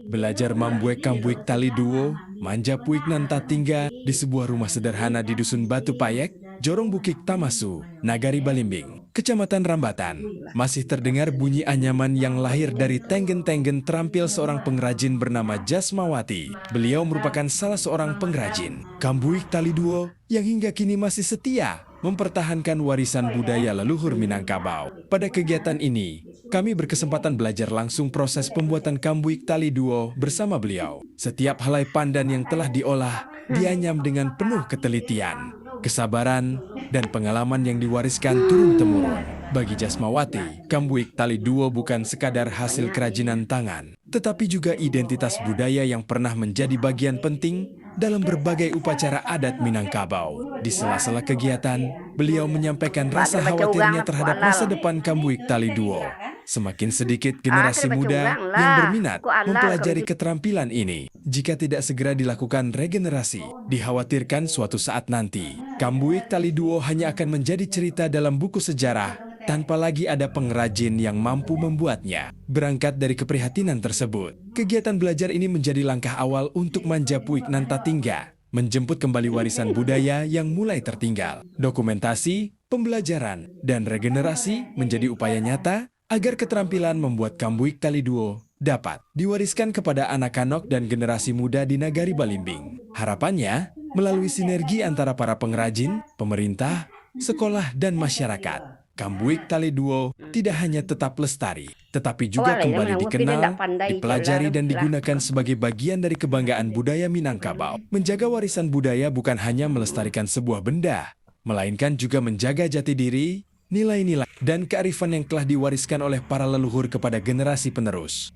Belajar membuat kambuik tali duo, manja puik nan tatingga di sebuah rumah sederhana di Dusun Batu Payek, Jorong Bukit Tamasu, Nagari Balimbing, Kecamatan Rambatan. Masih terdengar bunyi anyaman yang lahir dari tenggen-tenggen terampil seorang pengrajin bernama Jasmawati. Beliau merupakan salah seorang pengrajin kambuik tali duo yang hingga kini masih setia mempertahankan warisan budaya leluhur Minangkabau. Pada kegiatan ini, kami berkesempatan belajar langsung proses pembuatan kambuik tali duo bersama beliau. Setiap helai pandan yang telah diolah dianyam dengan penuh ketelitian, kesabaran, dan pengalaman yang diwariskan turun-temurun. Bagi Jasmawati, kambuik tali duo bukan sekadar hasil kerajinan tangan, tetapi juga identitas budaya yang pernah menjadi bagian penting dalam berbagai upacara adat Minangkabau. Di sela-sela kegiatan, beliau menyampaikan rasa khawatirnya terhadap masa depan kambuik tali duo. Semakin sedikit generasi muda yang berminat mempelajari keterampilan ini. Jika tidak segera dilakukan regenerasi, dikhawatirkan suatu saat nanti, kambuik tali duo hanya akan menjadi cerita dalam buku sejarah tanpa lagi ada pengrajin yang mampu membuatnya. Berangkat dari keprihatinan tersebut, kegiatan belajar ini menjadi langkah awal untuk Manja Puik Nantatingga, menjemput kembali warisan budaya yang mulai tertinggal. Dokumentasi, pembelajaran, dan regenerasi menjadi upaya nyata agar keterampilan membuat kambuik tali duo dapat diwariskan kepada anak-anak dan generasi muda di Nagari Balimbing. Harapannya, melalui sinergi antara para pengrajin, pemerintah, sekolah, dan masyarakat, kambuik tali duo tidak hanya tetap lestari, tetapi juga kembali dikenal, dipelajari, dan digunakan sebagai bagian dari kebanggaan budaya Minangkabau. Menjaga warisan budaya bukan hanya melestarikan sebuah benda, melainkan juga menjaga jati diri, nilai-nilai, dan kearifan yang telah diwariskan oleh para leluhur kepada generasi penerus.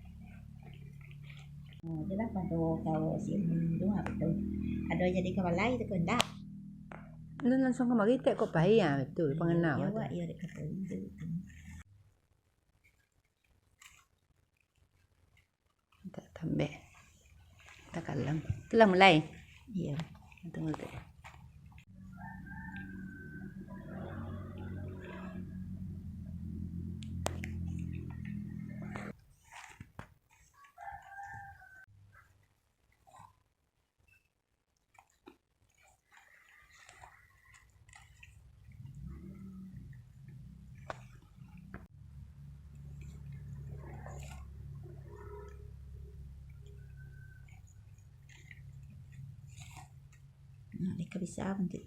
Ada jadi kawalai itu kendak. Lu langsung ke Marite kok bahaya betul pengenal. Ya, Wak, ya dekat itu. Tak tambah. Tak kalang. Telah mulai. Iya. Tunggu tu. Nah, mereka bisa untuk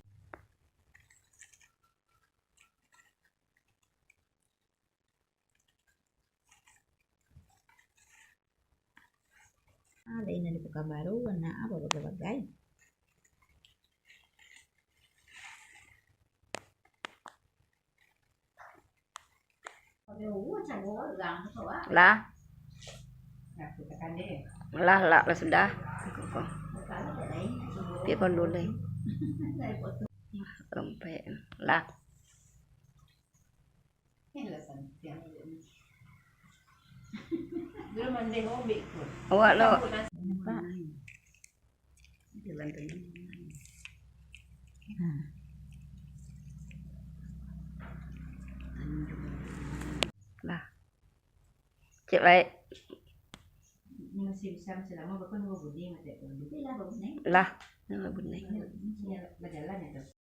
ada ini di Pekanbaru, warna apa berbagai. Lah. Lah sudah. Biar kon dulu. Rempeh. Lah. Awak lo. Pak. Lah. Cik baik. Masih bisa selama bahkan mau budi mati. Lah, Lah. Nggak benar. berjalan ya tuh.